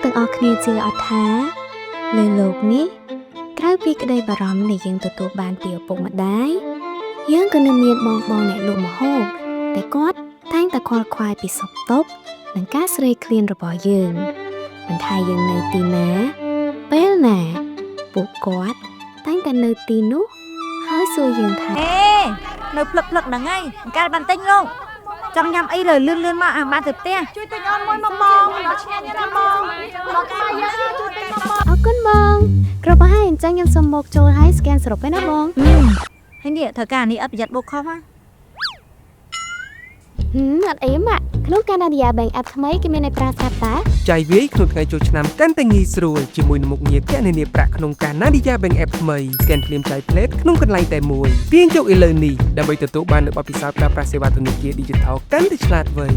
ទាំងអស់គ្នាជឿអត់ថាលើលោកនេះក្រៅពីក្តីបារម្ភដែលយើងទទួលបានពីឪពុកម្ដាយយើងក៏នៅមានបងអ្នកលក់ម្ហូបតែគាត់តែងតែខ្វល់ខ្វាយពីសុខទុក្ខនិងការស្រេកឃ្លានរបស់យើងមិនថាយើងនៅទីណាពេលណាពួកគាត់តែងតែនៅទីនោះហើយសួរយើងថានៅផ្លឹកហ្នឹងហើយកាលបានទិញលោកចង់ញ៉ាំអីលើលឿនមកបានទៅផ្ទះជួយទិញអូនមួយមកបងដល់ឆ្ងាញ់ណាស់បងបងកាយជួយទិញមកបងអរគុណបងគ្រប់ហើយអញ្ចឹងខ្ញុំសូមមកចូលហើយស្កេនសរុបឯណាបងហើយនេះធ្វើការនេះអត់ប្រយ័ត្នបូកខុសហ៎អត់អីម៉ាក់ក្នុងកាណាឌីយ៉ា Bank App ថ្មីគេមានឲ្យប្រើស្រាប់តាចាយវាយក្នុងថ្ងៃចូលឆ្នាំកាន់តែងាយស្រួលជាមួយនឹងមុខងារគណនាប្រាក់ក្នុងកាណាឌីយ៉ា Bank App ថ្មី Scan ភ្លាមចាយផ្លេតក្នុងកន្លែងតែមួយទាញយកឥឡូវនេះដើម្បីទទួលបាននូវបទពិសោធន៍ប្រើប្រាស់សេវាធនាគារ Digital កាន់តែឆ្លាតវៃ